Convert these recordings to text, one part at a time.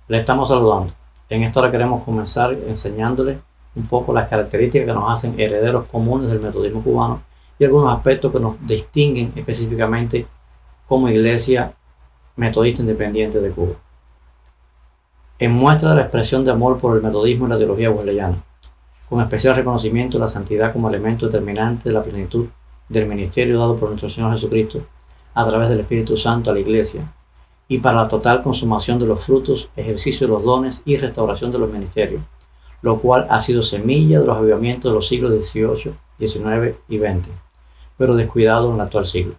Le estamos saludando. En esta hora queremos comenzar enseñándole un poco las características que nos hacen herederos comunes del metodismo cubano y algunos aspectos que nos distinguen específicamente como iglesia metodista independiente de Cuba. En muestra de la expresión de amor por el metodismo y la teología wesleyana, con especial reconocimiento de la santidad como elemento determinante de la plenitud del ministerio dado por nuestro Señor Jesucristo a través del Espíritu Santo a la Iglesia, y para la total consumación de los frutos, ejercicio de los dones y restauración de los ministerios, lo cual ha sido semilla de los avivamientos de los siglos XVIII, XIX y XX, pero descuidado en el actual siglo.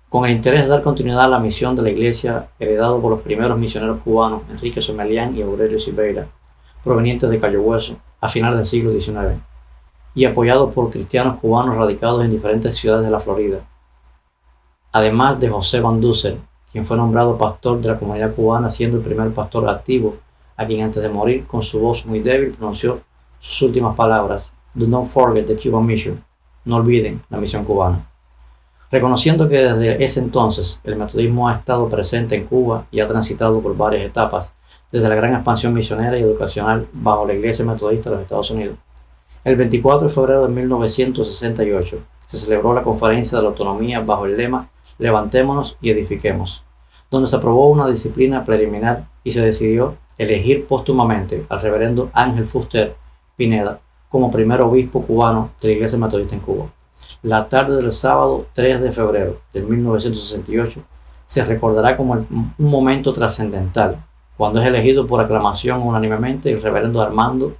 Con el interés de dar continuidad a la misión de la Iglesia heredado por los primeros misioneros cubanos Enrique Somelián y Aurelio Silveira, provenientes de Cayo Hueso a finales del siglo XIX, y apoyado por cristianos cubanos radicados en diferentes ciudades de la Florida, además de José Van Duzer, quien fue nombrado pastor de la comunidad cubana, siendo el primer pastor activo, a quien antes de morir, con su voz muy débil, pronunció sus últimas palabras: "Do not forget the Cuban mission", no olviden la misión cubana. Reconociendo que desde ese entonces el metodismo ha estado presente en Cuba y ha transitado por varias etapas, desde la gran expansión misionera y educacional bajo la Iglesia Metodista de los Estados Unidos, el 24 de febrero de 1968 se celebró la Conferencia de la Autonomía bajo el lema "Levantémonos y edifiquemos", donde se aprobó una disciplina preliminar y se decidió elegir póstumamente al reverendo Ángel Fuster Pineda como primer obispo cubano de la Iglesia Metodista en Cuba. La tarde del sábado 3 de febrero de 1968 se recordará como un momento trascendental, cuando es elegido por aclamación unánimemente el reverendo Armando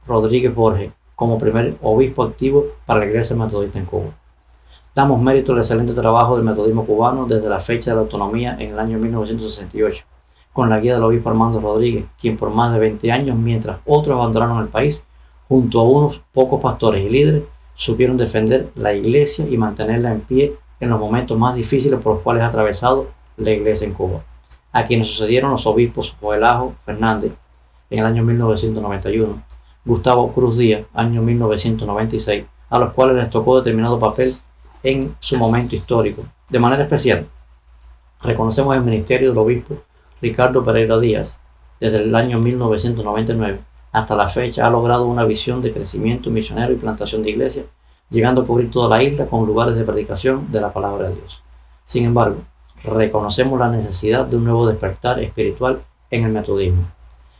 Rodríguez Borges como primer obispo activo para la Iglesia Metodista en Cuba. Damos mérito al excelente trabajo del metodismo cubano desde la fecha de la autonomía en el año 1968, con la guía del obispo Armando Rodríguez, quien por más de 20 años, mientras otros abandonaron el país, junto a unos pocos pastores y líderes, supieron defender la Iglesia y mantenerla en pie en los momentos más difíciles por los cuales ha atravesado la Iglesia en Cuba, a quienes sucedieron los obispos Joel Ajo Fernández en el año 1991, Gustavo Cruz Díaz, año 1996, a los cuales les tocó determinado papel en su momento histórico. De manera especial, reconocemos el ministerio del obispo Ricardo Pereira Díaz. Desde el año 1999 hasta la fecha ha logrado una visión de crecimiento misionero y plantación de iglesias, llegando a cubrir toda la isla con lugares de predicación de la palabra de Dios. Sin embargo, reconocemos la necesidad de un nuevo despertar espiritual en el metodismo,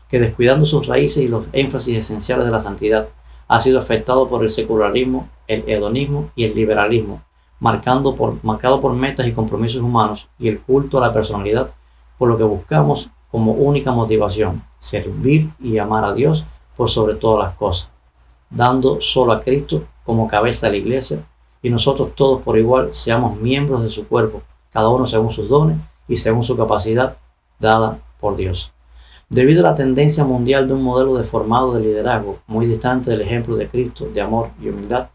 que descuidando sus raíces y los énfasis esenciales de la santidad, ha sido afectado por el secularismo, el hedonismo y el liberalismo, marcado por metas y compromisos humanos y el culto a la personalidad, por lo que buscamos como única motivación servir y amar a Dios por sobre todas las cosas, dando solo a Cristo como cabeza de la Iglesia, y nosotros todos por igual seamos miembros de su cuerpo, cada uno según sus dones y según su capacidad dada por Dios. Debido a la tendencia mundial de un modelo deformado de liderazgo, muy distante del ejemplo de Cristo de amor y humildad,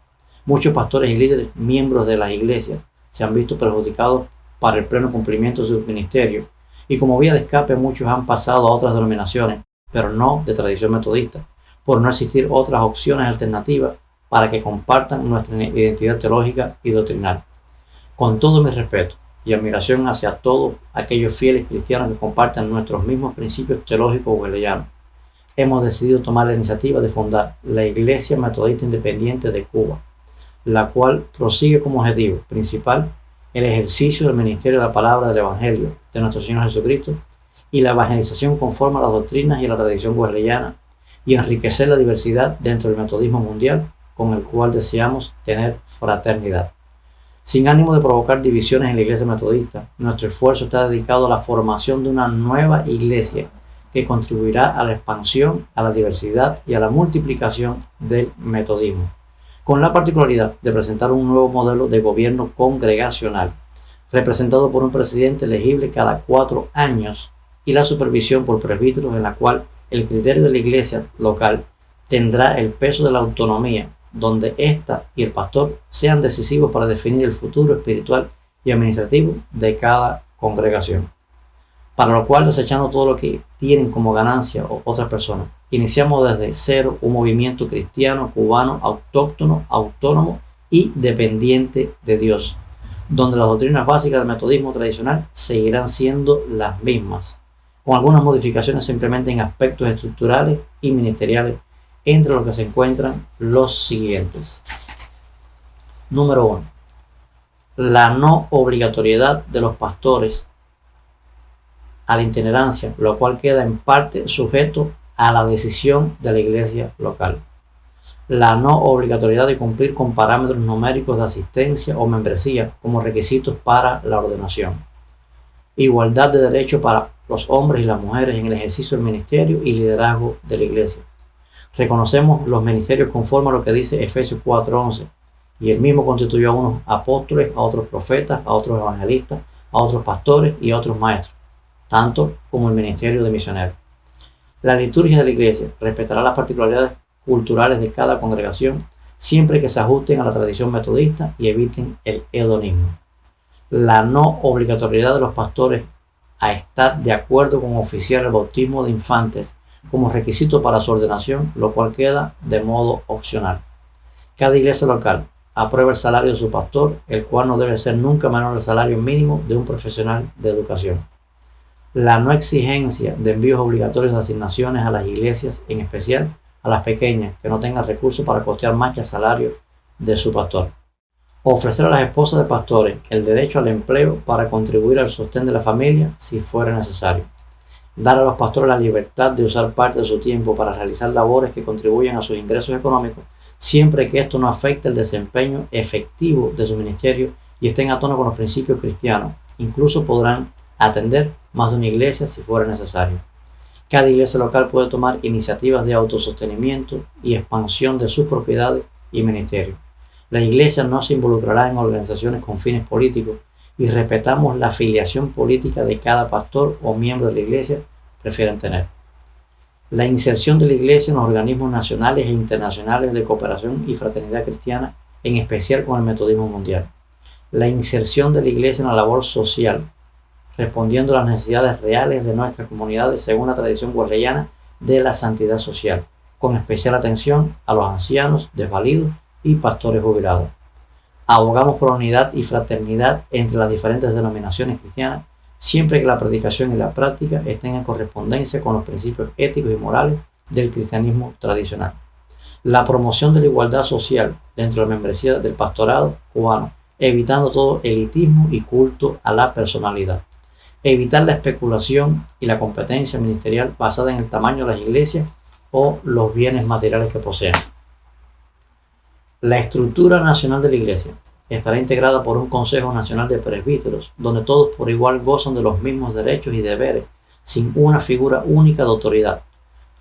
muchos pastores y líderes, miembros de las iglesias, se han visto perjudicados para el pleno cumplimiento de su ministerio, y como vía de escape muchos han pasado a otras denominaciones, pero no de tradición metodista, por no existir otras opciones alternativas para que compartan nuestra identidad teológica y doctrinal. Con todo mi respeto y admiración hacia todos aquellos fieles cristianos que comparten nuestros mismos principios teológicos wesleyanos, hemos decidido tomar la iniciativa de fundar la Iglesia Metodista Independiente de Cuba, la cual prosigue como objetivo principal el ejercicio del ministerio de la palabra del Evangelio de nuestro Señor Jesucristo y la evangelización conforme a las doctrinas y a la tradición wesleyana, y enriquecer la diversidad dentro del metodismo mundial con el cual deseamos tener fraternidad. Sin ánimo de provocar divisiones en la Iglesia Metodista, nuestro esfuerzo está dedicado a la formación de una nueva iglesia que contribuirá a la expansión, a la diversidad y a la multiplicación del metodismo, con la particularidad de presentar un nuevo modelo de gobierno congregacional, representado por un presidente elegible cada 4 años y la supervisión por presbíteros, en la cual el criterio de la iglesia local tendrá el peso de la autonomía, donde ésta y el pastor sean decisivos para definir el futuro espiritual y administrativo de cada congregación. Para lo cual, desechando todo lo que tienen como ganancia o otras personas, iniciamos desde cero un movimiento cristiano cubano autóctono, autónomo y dependiente de Dios, donde las doctrinas básicas del metodismo tradicional seguirán siendo las mismas, con algunas modificaciones simplemente en aspectos estructurales y ministeriales, entre los que se encuentran los siguientes. Número 1. La no obligatoriedad de los pastores a la itinerancia, lo cual queda en parte sujeto a la decisión de la iglesia local. La no obligatoriedad de cumplir con parámetros numéricos de asistencia o membresía como requisitos para la ordenación. Igualdad de derechos para los hombres y las mujeres en el ejercicio del ministerio y liderazgo de la iglesia. Reconocemos los ministerios conforme a lo que dice Efesios 4:11, y él mismo constituyó a unos apóstoles, a otros profetas, a otros evangelistas, a otros pastores y a otros maestros, tanto como el ministerio de misioneros. La liturgia de la iglesia respetará las particularidades culturales de cada congregación, siempre que se ajusten a la tradición metodista y eviten el hedonismo. La no obligatoriedad de los pastores a estar de acuerdo con oficiar el bautismo de infantes como requisito para su ordenación, lo cual queda de modo opcional. Cada iglesia local aprueba el salario de su pastor, el cual no debe ser nunca menor al salario mínimo de un profesional de educación. La no exigencia de envíos obligatorios de asignaciones a las iglesias, en especial a las pequeñas que no tengan recursos para costear más que el salario de su pastor. Ofrecer a las esposas de pastores el derecho al empleo para contribuir al sostén de la familia si fuera necesario. Dar a los pastores la libertad de usar parte de su tiempo para realizar labores que contribuyan a sus ingresos económicos, siempre que esto no afecte el desempeño efectivo de su ministerio y estén a tono con los principios cristianos. Incluso podrán atender más de una iglesia si fuera necesario. Cada iglesia local puede tomar iniciativas de autosostenimiento y expansión de sus propiedades y ministerios. La iglesia no se involucrará en organizaciones con fines políticos y respetamos la afiliación política de cada pastor o miembro de la iglesia prefieren tener. La inserción de la iglesia en los organismos nacionales e internacionales de cooperación y fraternidad cristiana, en especial con el metodismo mundial. La inserción de la iglesia en la labor social, respondiendo a las necesidades reales de nuestras comunidades según la tradición wesleyana de la santidad social, con especial atención a los ancianos, desvalidos y pastores jubilados. Abogamos por la unidad y fraternidad entre las diferentes denominaciones cristianas, siempre que la predicación y la práctica estén en correspondencia con los principios éticos y morales del cristianismo tradicional. La promoción de la igualdad social dentro de la membresía del pastorado cubano, evitando todo elitismo y culto a la personalidad. Evitar la especulación y la competencia ministerial basada en el tamaño de las iglesias o los bienes materiales que posean. La estructura nacional de la iglesia estará integrada por un Consejo Nacional de Presbíteros, donde todos por igual gozan de los mismos derechos y deberes, sin una figura única de autoridad,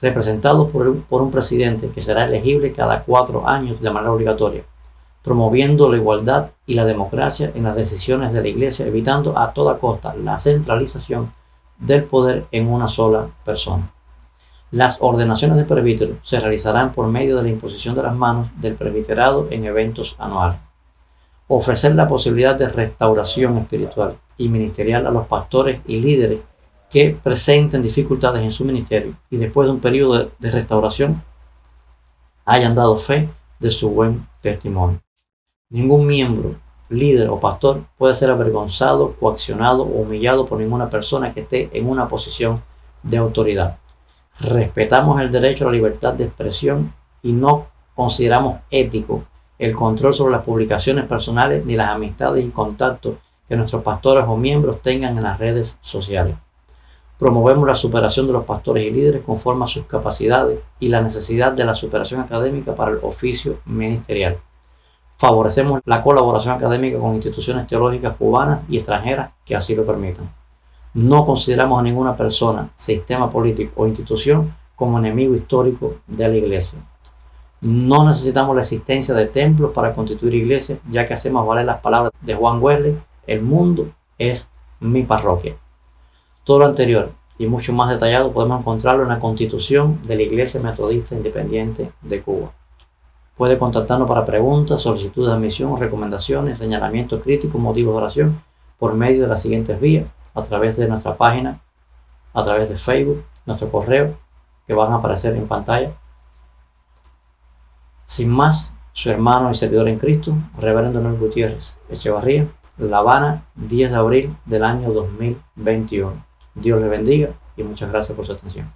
representado por un presidente que será elegible cada 4 años de manera obligatoria, promoviendo la igualdad y la democracia en las decisiones de la iglesia, evitando a toda costa la centralización del poder en una sola persona. Las ordenaciones de presbíteros se realizarán por medio de la imposición de las manos del presbiterado en eventos anuales. Ofrecer la posibilidad de restauración espiritual y ministerial a los pastores y líderes que presenten dificultades en su ministerio y después de un periodo de restauración hayan dado fe de su buen testimonio. Ningún miembro, líder o pastor puede ser avergonzado, coaccionado o humillado por ninguna persona que esté en una posición de autoridad. Respetamos el derecho a la libertad de expresión y no consideramos ético el control sobre las publicaciones personales ni las amistades y contactos que nuestros pastores o miembros tengan en las redes sociales. Promovemos la superación de los pastores y líderes conforme a sus capacidades y la necesidad de la superación académica para el oficio ministerial. Favorecemos la colaboración académica con instituciones teológicas cubanas y extranjeras que así lo permitan. No consideramos a ninguna persona, sistema político o institución como enemigo histórico de la iglesia. No necesitamos la existencia de templos para constituir iglesias, ya que hacemos valer las palabras de Juan Wesley: el mundo es mi parroquia. Todo lo anterior y mucho más detallado podemos encontrarlo en la Constitución de la Iglesia Metodista Independiente de Cuba. Puede contactarnos para preguntas, solicitudes de admisión, recomendaciones, señalamientos críticos, motivos de oración por medio de las siguientes vías: a través de nuestra página, a través de Facebook, nuestro correo que van a aparecer en pantalla. Sin más, su hermano y servidor en Cristo, Reverendo Noel Gutiérrez Echevarría, La Habana, 10 de abril del año 2021. Dios les bendiga y muchas gracias por su atención.